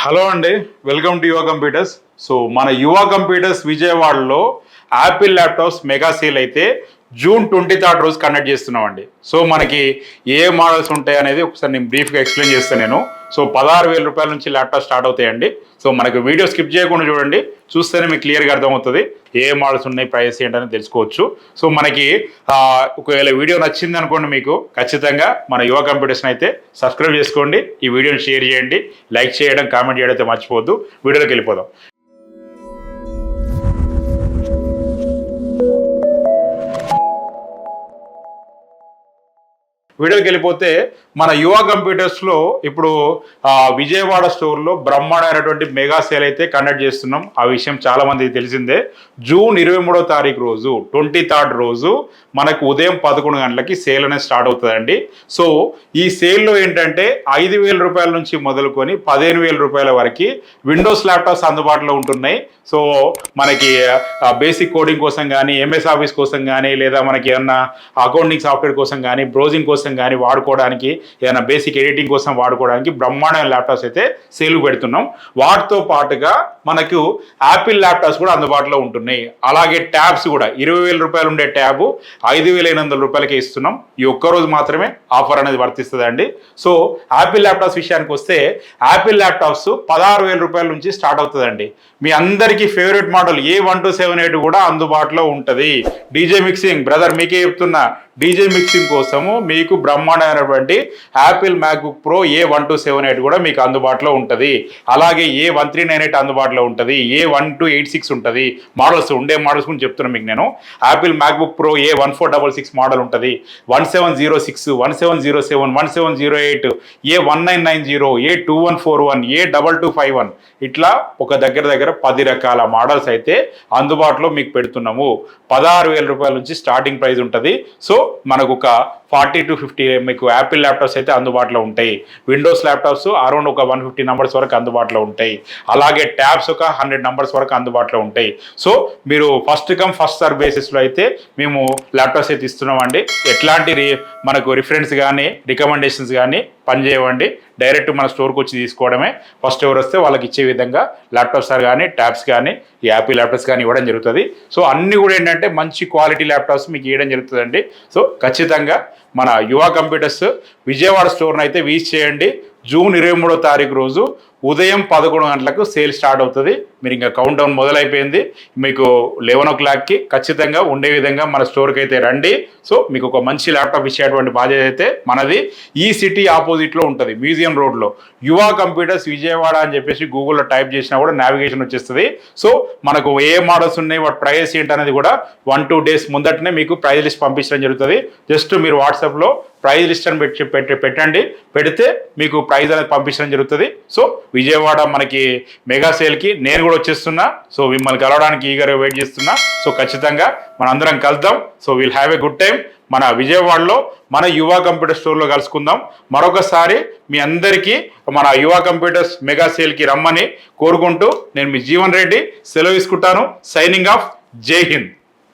Hello అండి, welcome to యువ computers. So మన యువ కంప్యూటర్స్ విజయవాడలో యాపిల్ ల్యాప్టాప్స్ మెగా సేల్ అయితే జూన్ 23 రోజు కండక్ట్ చేస్తున్నామండి. సో మనకి ఏ మోడల్స్ ఉంటాయి అనేది ఒకసారి నేను బ్రీఫ్గా ఎక్స్ప్లెయిన్ చేస్తాను నేను. సో 16,000 రూపాయల నుంచి ల్యాప్టాప్ స్టార్ట్ అవుతాయండి. సో మనకు వీడియో స్కిప్ చేయకుండా చూడండి, చూస్తేనే మీకు క్లియర్గా అర్థమవుతుంది ఏ మోడల్స్ ఉన్నాయి, ప్రైస్ ఏంటని తెలుసుకోవచ్చు. సో మనకి ఒకవేళ వీడియో నచ్చింది అనుకోండి మీకు, ఖచ్చితంగా మన యువ కంప్యూటర్స్ని అయితే సబ్స్క్రైబ్ చేసుకోండి, ఈ వీడియోని షేర్ చేయండి, లైక్ చేయడం, కామెంట్ చేయడం అయితే మర్చిపోవద్దు. వీడియోలోకి వెళ్ళిపోదాం. వీడియోకి వెళ్ళిపోతే మన యువ కంప్యూటర్స్లో ఇప్పుడు విజయవాడ స్టోర్లో బ్రహ్మాండమైనటువంటి మెగా సేల్ అయితే కండక్ట్ చేస్తున్నాం. ఆ విషయం చాలా మందికి తెలిసిందే. జూన్ 23వ తారీఖు రోజు 23rd రోజు మనకు ఉదయం 11 గంటలకి సేల్ అనేది స్టార్ట్ అవుతుందండి. సో ఈ సేల్లో ఏంటంటే 5,000 రూపాయల నుంచి మొదలుకొని 15,000 రూపాయల వరకు విండోస్ ల్యాప్టాప్స్ అందుబాటులో ఉంటున్నాయి. సో మనకి బేసిక్ కోడింగ్ కోసం కానీ, ఎంఎస్ ఆఫీస్ కోసం కానీ, లేదా మనకి ఏమన్నా అకౌంటింగ్ సాఫ్ట్వేర్ కోసం కానీ, బ్రౌజింగ్ కోసం కానీ వాడుకోవడానికి, ఏదైనా బేసిక్ ఎడిటింగ్ కోసం వాడుకోవడానికి బ్రహ్మాండమైన ల్యాప్టాప్స్ అయితే సేల్ పెడుతున్నాం. వాటితో పాటుగా మనకు యాపిల్ ల్యాప్టాప్స్ కూడా అందుబాటులో ఉంటున్నాయి. అలాగే ట్యాబ్స్ కూడా 20,000 రూపాయలు ఉండే ట్యాబ్ 5,800 రూపాయలకి ఇస్తున్నాం. ఈ ఒక్కరోజు మాత్రమే ఆఫర్ అనేది వర్తిస్తుందండి. సో యాపిల్ ల్యాప్టాప్స్ విషయానికి వస్తే యాపిల్ ల్యాప్టాప్స్ 16,000 రూపాయల నుంచి స్టార్ట్ అవుతుందండి. మీ అందరికీ ఫేవరెట్ మోడల్ A1278 కూడా అందుబాటులో ఉంటుంది. డీజే మిక్సింగ్ బ్రదర్ మీకే చెప్తున్నా, డీజే మిక్సింగ్ కోసము మీకు బ్రహ్మాండమైనటువంటి యాపిల్ మ్యాక్బుక్ ప్రో A1278 కూడా మీకు అందుబాటులో ఉంటుంది. అలాగే A1398 అందుబాటులో ఉంటుంది, A1286 ఉంటుంది. మోడల్స్ ఉండే మోడల్స్ గురించి చెప్తున్నాను మీకు నేను. Apple MacBook pro A1466 model ఉంటుంది, 1706, 1707, 1708, A1990, A2141, A2251, ఇట్లా ఒక దగ్గర 10 రకాల మోడల్స్ అయితే అందుబాటులో మీకు పెడుతున్నాము. 16,000 రూపాయల నుంచి స్టార్టింగ్ ప్రైస్ ఉంటుంది. సో మనకు ఒక 40 to 50 మీకు యాపిల్ ల్యాప్టాప్స్ అయితే అందుబాటులో ఉంటాయి. విండోస్ ల్యాప్టాప్స్ అరౌండ్ ఒక 150 నంబర్స్ వరకు అందుబాటులో ఉంటాయి. అలాగే ట్యాబ్స్ ఒక 100 నంబర్స్ వరకు అందుబాటులో ఉంటాయి. సో మీరు ఫస్ట్ కమ్ ఫస్ట్ సర్వ్ బేసిస్లో అయితే మేము ల్యాప్టాప్స్ అయితే ఇస్తున్నామండి. ఎట్లాంటి మనకు రిఫరెన్స్ కానీ, రికమెండేషన్స్ కానీ పనిచేయవండి. డైరెక్ట్ మన స్టోర్కి వచ్చి తీసుకోవడమే. ఫస్ట్ ఎవరు వస్తే వాళ్ళకి ఇచ్చే విధంగా ల్యాప్టాప్స్ కానీ, ట్యాబ్స్ కానీ, ఈ యాపిల్ ల్యాప్టాప్స్ కానీ ఇవ్వడం జరుగుతుంది. సో అన్నీ కూడా ఏంటంటే మంచి క్వాలిటీ ల్యాప్టాప్స్ మీకు ఇవ్వడం జరుగుతుందండి. సో ఖచ్చితంగా మన యువ కంప్యూటర్స్ విజయవాడ స్టోర్ని అయితే విజిట్ చేయండి. జూన్ 23వ తారీఖు రోజు ఉదయం 11 గంటలకు సేల్ స్టార్ట్ అవుతుంది. మీరు ఇంకా కౌంట్ డౌన్ మొదలైపోయింది. మీకు 11 o'clockకి ఖచ్చితంగా ఉండే విధంగా మన స్టోర్కి అయితే రండి. సో మీకు ఒక మంచి ల్యాప్టాప్ ఇచ్చేటువంటి బాధ్యత అయితే మనది. ఈ సిటీ ఆపోజిట్లో ఉంటుంది, మ్యూజియం రోడ్లో. యువ కంప్యూటర్స్ విజయవాడ అని చెప్పేసి గూగుల్లో టైప్ చేసినా కూడా నావిగేషన్ వచ్చేస్తుంది. సో మనకు ఏ మోడల్స్ ఉన్నాయి, వాటి ప్రైస్ ఏంటనేది కూడా 1-2 days ముందటనే మీకు ప్రైస్ లిస్ట్ పంపించడం జరుగుతుంది. జస్ట్ మీరు వాట్సాప్లో ప్రైజ్ లిస్ట్ అని పెట్టండి, పెడితే మీకు ప్రైజ్ అనేది పంపించడం జరుగుతుంది. సో విజయవాడ మనకి మెగా సేల్కి నేను కూడా వచ్చేస్తున్నా. సో మిమ్మల్ని కలవడానికి ఈగర్గా వెయిట్ చేస్తున్నా. సో ఖచ్చితంగా మనందరం కలుద్దాం. So will have a good time. మన విజయవాడలో మన యువ కంప్యూటర్ స్టోర్లో కలుసుకుందాం. మరొకసారి మీ అందరికీ మన యువ కంప్యూటర్స్ మెగా సేల్కి రమ్మని కోరుకుంటూ నేను మీ జీవన్ రెడ్డి సెలవు తీసుకుంటాను. Signing off. జై హింద్.